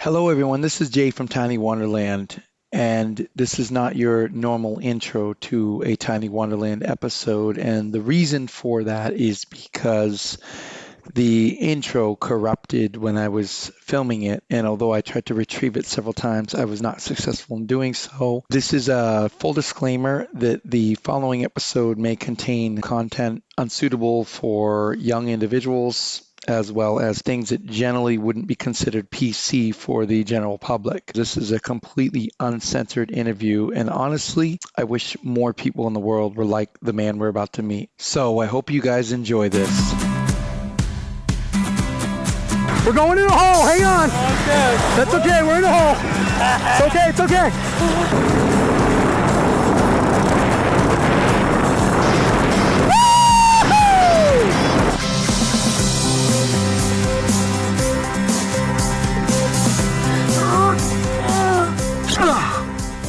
Hello, everyone. This is Jay from Tiny Wonderland, and this is not your normal intro to a Tiny Wonderland episode. And the reason for that is because the intro corrupted when I was filming it, and although I tried to retrieve it several times, I was not successful in doing so. This is a full disclaimer that the following episode may contain content unsuitable for young individuals, as well as things that generally wouldn't be considered PC for the general public. This is a completely uncensored interview, and honestly, I wish more people in the world were like the man we're about to meet. So I hope you guys enjoy this. We're going in a hole, hang on! Okay. That's okay, we're in a hole! It's okay, it's okay!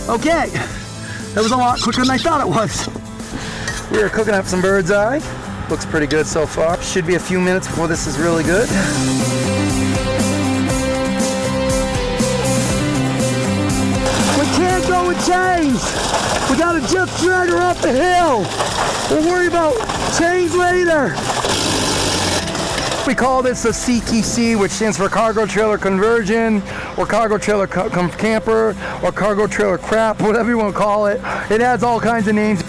Okay, that was a lot quicker than I thought it was. We are cooking up some bird's eye. Looks pretty good so far. Should be a few minutes before this is really good. We can't go with chains. We gotta just drag her up the hill. We'll worry about chains later. We call this a CTC, which stands for Cargo Trailer Conversion, or Cargo Trailer Camper, or Cargo Trailer Crap, whatever you want to call it. It has all kinds of names.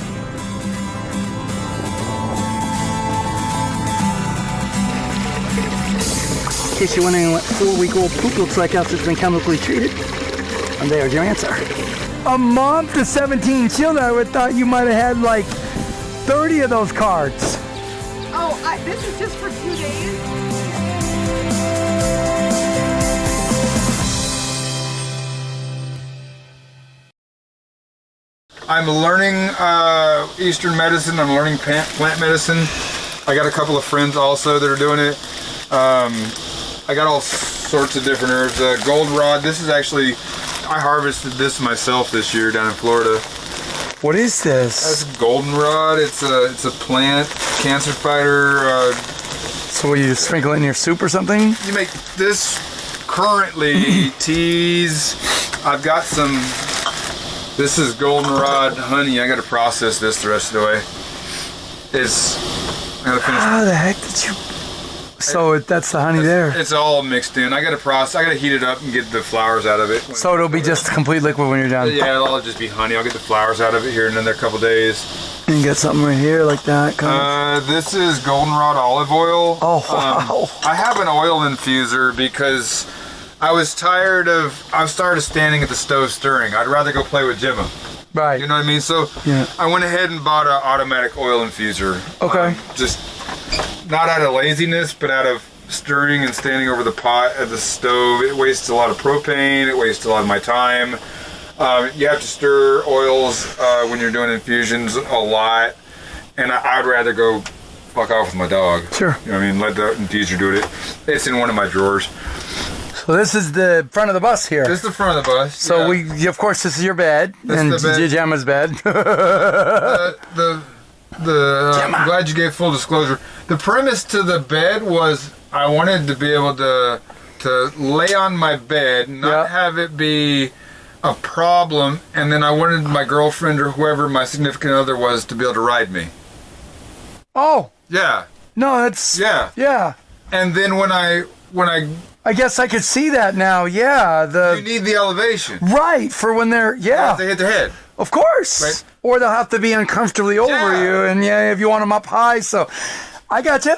In case you're wondering what 4-week-old poop looks like after it's been chemically treated, and there's your answer. A mom to 17 children, I would have thought you might have had like 30 of those cards. Oh, this is just for 2 days? I'm learning Eastern medicine. I'm learning plant medicine. I got a couple of friends also that are doing it. I got all sorts of different herbs. Goldenrod. This is actually, I harvested this myself this year down in Florida. What is this? That's goldenrod. It's a plant, cancer fighter. So will you sprinkle it in your soup or something? You make this currently teas. I've got some. This is goldenrod honey. I got to process this the rest of the way. I gotta finish. How the heck did you? So that's the honey there. It's all mixed in. I got to heat it up and get the flowers out of it. So it'll be just complete liquid when you're done. Yeah, it'll all just be honey. I'll get the flowers out of it here in another couple days. And get something right here like that. This is goldenrod olive oil. Oh wow! I have an oil infuser because I started standing at the stove stirring. I'd rather go play with Gemma. Right. You know what I mean? So yeah. I went ahead and bought an automatic oil infuser. Okay. Just not out of laziness, but out of stirring and standing over the pot at the stove. It wastes a lot of propane. It wastes a lot of my time. You have to stir oils when you're doing infusions a lot, and I'd rather go fuck off with my dog. Sure. You know what I mean? Let the infuser do it. It's in one of my drawers. So this is the front of the bus here. This is the front of the bus. So yeah. of course, this is your bed, and Gemma's bed. I'm glad you gave full disclosure. The premise to the bed was I wanted to be able to lay on my bed, not have it be a problem, and then I wanted my girlfriend or whoever my significant other was to be able to ride me. Oh. Yeah. No, that's. Yeah. Yeah. And then when I guess I could see that now. Yeah. You need the elevation. Right, for when they're. Yeah. They hit their head. Of course. Right. Or they'll have to be uncomfortably over you, and if you want them up high. So, I got you.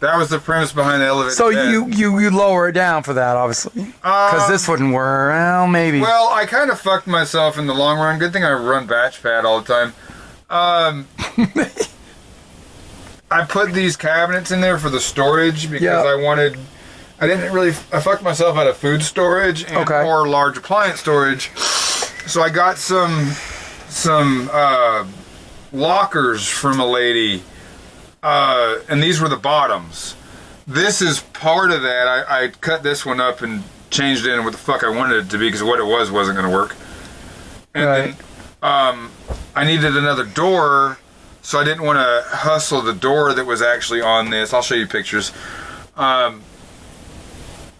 That was the premise behind the elevator. So bed. you lower it down for that, obviously, because this wouldn't work. Well, maybe. Well, I kind of fucked myself in the long run. Good thing I run batch pad all the time. I put these cabinets in there for the storage because I fucked myself out of food storage or large appliance storage. So I got some lockers from a lady, and these were the bottoms. This is part of that. I cut this one up and changed it in what the fuck I wanted it to be because what it wasn't going to work. And then I needed another door, so I didn't want to hustle the door that was actually on this. I'll show you pictures.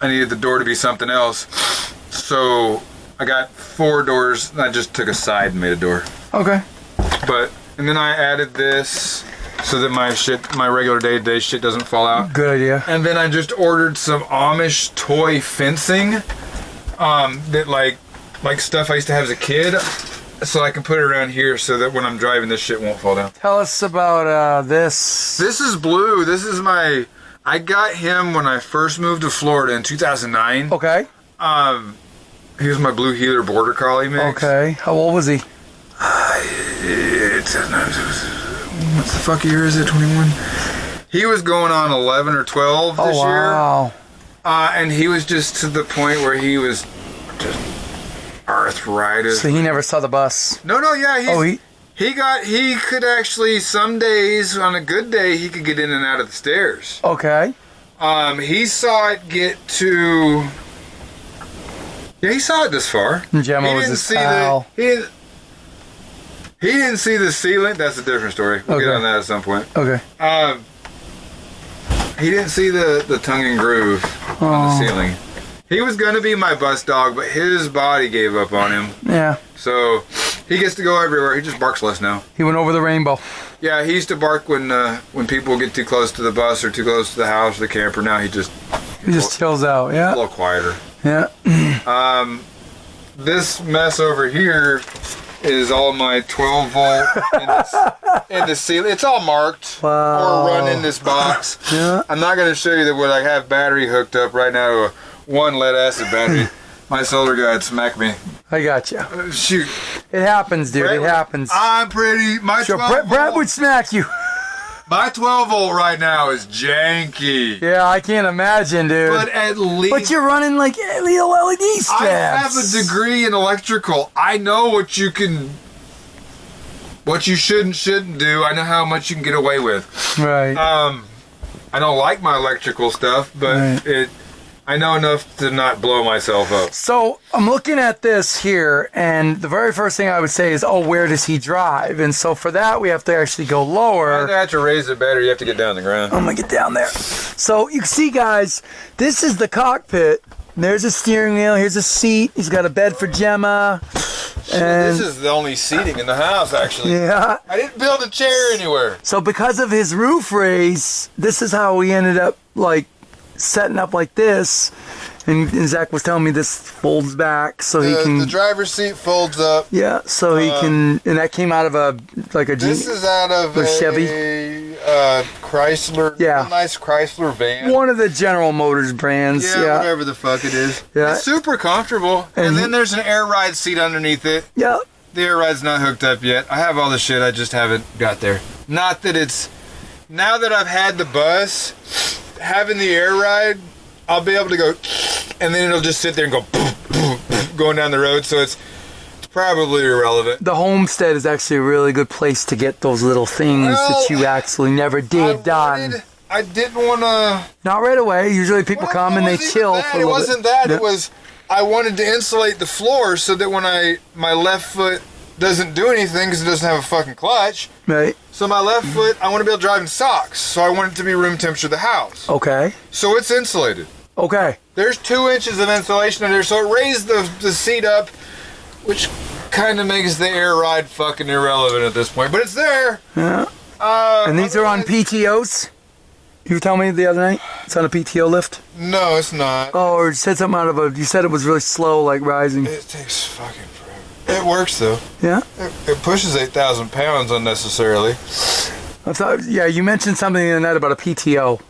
I needed the door to be something else. So I got 4 doors, and I just took a side and made a door. Okay. And then I added this so that my regular day-to-day shit doesn't fall out. Good idea. And then I just ordered some Amish toy fencing, that like stuff I used to have as a kid, so I can put it around here so that when I'm driving, this shit won't fall down. Tell us about this. This is Blue. This is I got him when I first moved to Florida in 2009. Okay. He was my Blue Heeler Border Collie mix. Okay. How old was he? What the fuck year is it? 21? He was going on 11 or 12 this year. Wow. And he was just to the point where he was just arthritis. So he never saw the bus. No, yeah. He could actually, some days, on a good day, he could get in and out of the stairs. Okay. He saw it get to... Yeah, he saw it this far. Gemma was his pal. He didn't see the ceiling. That's a different story. We'll get on that at some point. Okay. He didn't see the tongue and groove on the ceiling. He was going to be my bus dog, but his body gave up on him. Yeah. So he gets to go everywhere. He just barks less now. He went over the rainbow. Yeah, he used to bark when people get too close to the bus or too close to the house or the camper. Now he just chills out. Yeah. A little quieter. Yeah. This mess over here is all my 12 volt in the ceiling. It's all marked or run in this box. Yeah. I'm not going to show you that what I have battery hooked up right now to a 1 lead acid battery. My solar guy smacked me. I got you. Shoot. It happens, dude. It happens. I'm pretty. My 12 Brett would smack you. My 12 volt right now is janky. Yeah, I can't imagine, dude. But at least. But you're running like little LED straps. I have a degree in electrical. I know what you shouldn't do. I know how much you can get away with. Right. I don't like my electrical stuff, but I know enough to not blow myself up. So I'm looking at this here, and the very first thing I would say is, where does he drive? And so for that, we have to actually go lower. You have to raise it better. You have to get down the ground. I'm going to get down there. So you can see, guys, this is the cockpit. There's a steering wheel. Here's a seat. He's got a bed for Gemma. And this is the only seating in the house, actually. Yeah. I didn't build a chair anywhere. So because of his roof raise, this is how we ended up, setting up like this, and Zach was telling me this folds back so he can. The driver's seat folds up. Yeah, so he can, and that came out of a This is out of a Chevy, Chrysler. Yeah, a nice Chrysler van. One of the General Motors brands. Yeah, whatever the fuck it is. Yeah, it's super comfortable. And then there's an air ride seat underneath it. Yeah, the air ride's not hooked up yet. I have all the shit. I just haven't got there. Not that it's now that I've had the bus. Having the air ride, I'll be able to go, and then it'll just sit there and go, going down the road. So it's probably irrelevant. The homestead is actually a really good place to get those little things that you actually never did done. I didn't want to. Not right away. Usually people come and they chill for a little bit. It wasn't that. It was I wanted to insulate the floor so that when my left foot doesn't do anything because it doesn't have a fucking clutch. Right. So my left foot, I want to be able to drive in socks. So I want it to be room temperature of the house. Okay. So it's insulated. Okay. There's 2 inches of insulation in there, so it raised the seat up, which kind of makes the air ride fucking irrelevant at this point. But it's there. Yeah. And these are on PTOs? You were telling me the other night? It's on a PTO lift? No, it's not. Oh, or you said something you said it was really slow, like rising. It takes fucking forever. It works though. Yeah? It pushes 8,000 pounds unnecessarily. I thought, you mentioned something the other night about a PTO.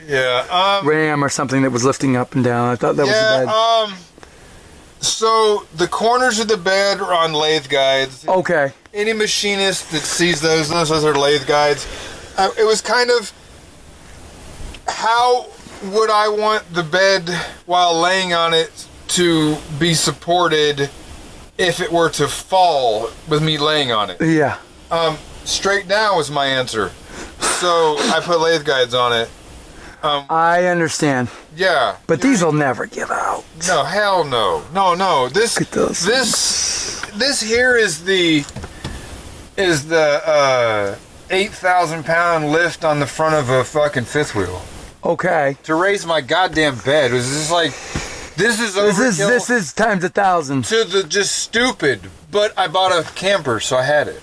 Yeah. Ram or something that was lifting up and down. I thought that was the bed. So the corners of the bed are on lathe guides. Okay. Any machinist that sees those are lathe guides. It was kind of, how would I want the bed while laying on it to be supported if it were to fall with me laying on it? Yeah. Straight down was my answer. So I put lathe guides on it. I understand. Yeah. But these will never give out. No, hell no. No. This here is the 8,000 pound lift on the front of a fucking fifth wheel. Okay. to raise my goddamn bed. It was just like, this is overkill. This is times 1,000. to the just stupid. But I bought a camper, so I had it.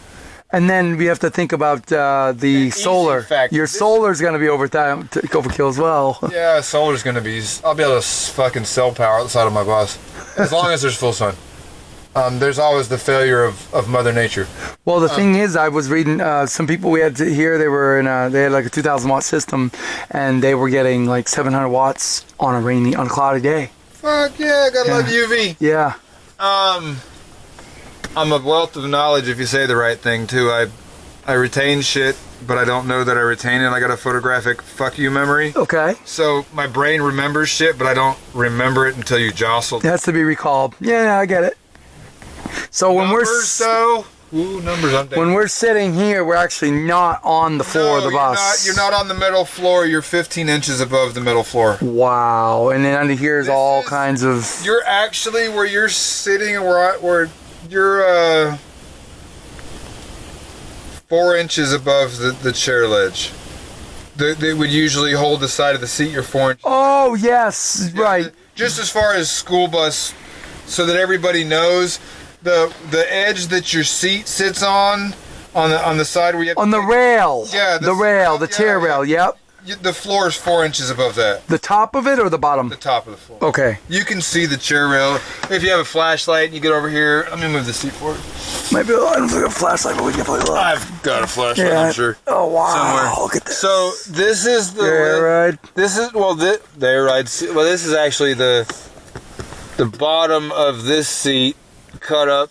And then we have to think about the easy solar. factor. Your This- solar's going to be overkill as well. Yeah, solar's gonna be. I'll be able to fucking sell power outside of my bus, as long as there's full sun. There's always the failure of Mother Nature. Well, the thing is, I was reading some people we had to here. They were they had like a 2,000 watt system, and they were getting like 700 watts on a cloudy day. Fuck yeah, gotta love UV. Yeah. I'm a wealth of knowledge if you say the right thing too. I retain shit, but I don't know that I retain it. I got a photographic fuck you memory. Okay. So my brain remembers shit, but I don't remember it until you jostle. It has to be recalled. Yeah, I get it. So when Numbers, though. Ooh, numbers. I'm when we're sitting here, we're actually not on the floor of the bus. You're not on the metal floor. You're 15 inches above the metal floor. Wow. And then under here is all kinds of. You're actually where you're sitting and where you're 4 inches above the chair ledge. They would usually hold the side of the seat. You're 4 inches. Oh yes, right. Just as far as school bus, so that everybody knows, the edge that your seat sits on the side where you have On the rail. Yeah, The rail, the chair yeah. rail. Yep. the floor is 4 inches above that. The top of it or the bottom? The top of the floor. Okay. You can see the chair rail. If you have a flashlight and you get over here, let me move the seat forward. Might be. I don't think a flashlight, but we can probably look. I've got a flashlight, I'm sure. Oh wow! Somewhere. Look at this. So this is the Air ride. This is the air ride. Well, this is actually the bottom of this seat cut up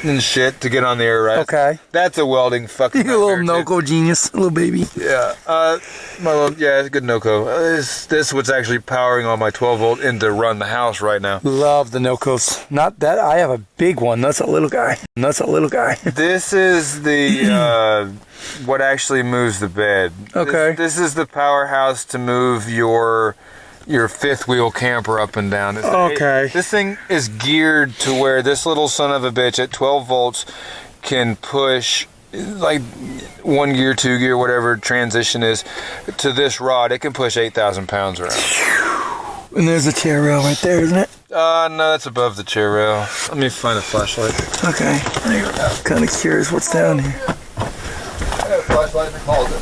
and shit to get on the air ride. Okay. That's a welding fucking. You little nightmare, too. Noco genius, little baby. Yeah. It's a good Noco. This what's actually powering on my 12 volt in to run the house right now. Love the Nocos. Not that I have a big one. That's a little guy. This is the what actually moves the bed. Okay. This is the powerhouse to move your fifth wheel camper up and down. Okay. This thing is geared to where this little son of a bitch at 12 volts can push like 1 gear, 2 gear, whatever transition is to this rod. It can push 8,000 pounds around. And there's a chair rail right there, isn't it? No, that's above the chair rail. Let me find a flashlight. Okay. Kind of curious what's down here. I got a flashlight in the closet.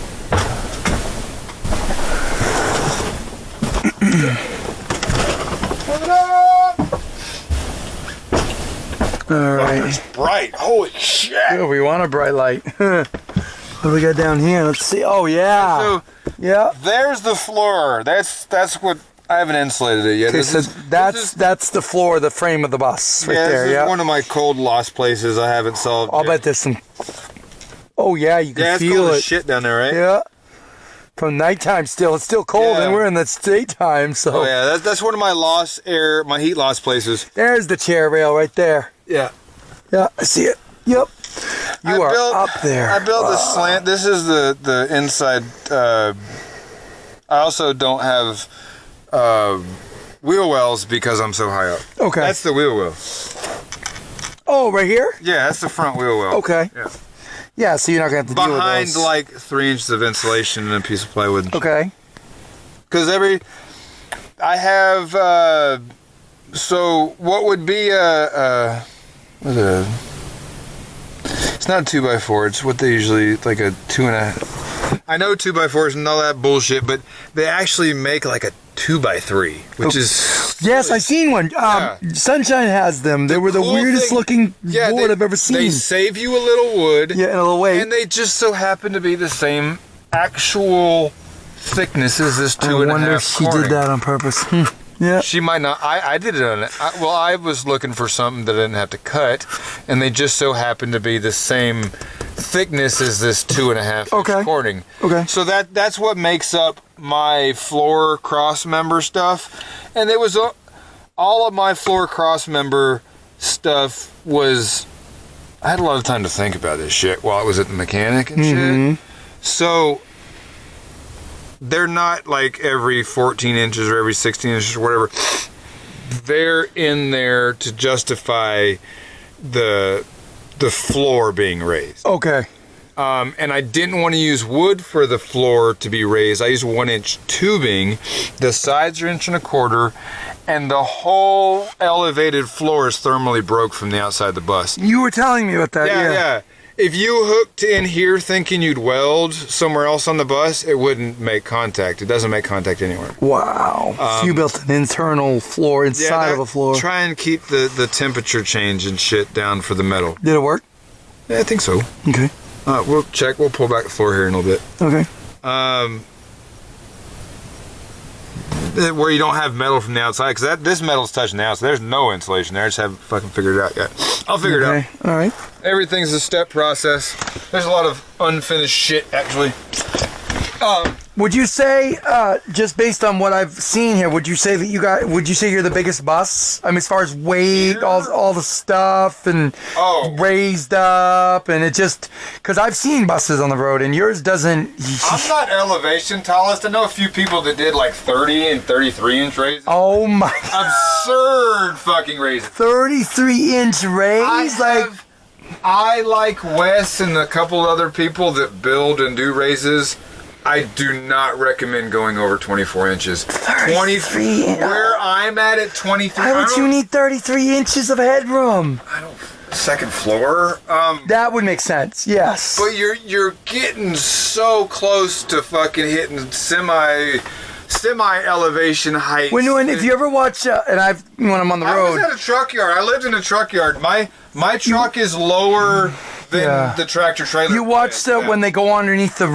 All right. It's bright. Holy shit. Oh, we want a bright light. What do we got down here? Let's see. Oh yeah. So Yeah. there's the floor. That's what I haven't insulated it yet. Okay, This so is- that's the floor, the frame of the bus right yeah, there. this is Yeah. one of my cold lost places I haven't solved. I'll yet. bet there's some. Oh yeah, you can Yeah, it's feel cold it. as shit down there, right? Yeah. From nighttime still, it's still cold, Yeah. and we're in the daytime. So Oh yeah, that's one of my my heat loss places. there's the chair rail right there. Yeah. Yeah, I see it. Yep. You are up there. I built this slant. This is the inside. I also don't have wheel wells because I'm so high up. Okay. That's the wheel well. Oh, right here. Yeah, that's the front wheel well. Okay. Yeah. Yeah, so you're not gonna have to deal with Behind those. like 3 inches of insulation and a piece of plywood. Okay. Because I have, so what would be it's not a 2x4, it's what they usually, like a 2.5. I know 2x4s and all that bullshit, but they actually make like a 2x3, which is... Yes, I've seen one. Yeah. Sunshine has them. They were the cool weirdest thing- looking board I've ever seen. They save you a little wood. Yeah, in a little weight. And they just so happen to be the same actual thickness as this 2.5 I wonder if she Corning. did that on purpose. Yeah. She might not. I did it on it. I was looking for something that I didn't have to cut, and they just so happened to be the same thickness as this 2.5 Okay. Corning. Okay. So that's what makes up my floor cross member stuff, and it was all of my floor cross member stuff was. I had a lot of time to think about this shit while I was at the mechanic and shit. So. They're not like every 14 inches or every 16 inches or whatever. They're in there to justify the floor being raised. Okay. And I didn't want to use wood for the floor to be raised. I used 1-inch tubing. The sides are 1.25 inches, and the whole elevated floor is thermally broke from the outside of the bus. You were telling me about that. Yeah. If you hooked in here thinking you'd weld somewhere else on the bus, it wouldn't make contact. It doesn't make contact anywhere. Wow. So you built an internal floor inside of a floor. Try and keep the temperature change and shit down for the metal. Did it work? Yeah, I think so. Okay. We'll check. We'll pull back the floor here in a little bit. Okay. Where you don't have metal from the outside, because this metal's touching the outside. There's no insulation there. I just haven't fucking figured it out yet. I'll figure it out. All right. Everything's a step process. There's a lot of unfinished shit, actually. Would you say, just based on what I've seen here, would you say you're the biggest bus? I mean, as far as weight, all the stuff, and raised up, and it just, because I've seen buses on the road, and yours doesn't. I'm not elevation tallest. I know a few people that did like 30 and 33-inch raises. Oh my. Absurd fucking raises. 33-inch raise? I like Wes and a couple other people that build and do raises. I do not recommend going over 24 inches. 33. Where I'm at 23. Why would you need 33 inches of headroom? Second floor. That would make sense. Yes. But you're getting so close to fucking hitting semi elevation height. If you ever watch, when I'm on the road, I was at a truck yard. I lived in a truck yard. My truck is lower than the tractor trailer. You watch when they go underneath the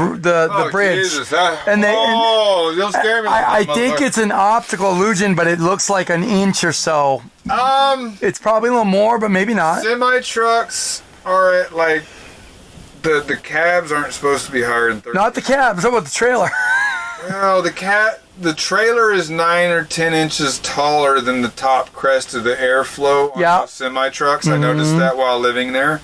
bridge, Jesus, you'll scare me. I think it's an optical illusion, but it looks like an inch or so. It's probably a little more, but maybe not. Semi trucks are at like the cabs aren't supposed to be higher than 30. Not the cabs. How about the trailer? Well, the trailer is 9 or 10 inches taller than the top crest of the airflow on those semi trucks. I noticed that while living there.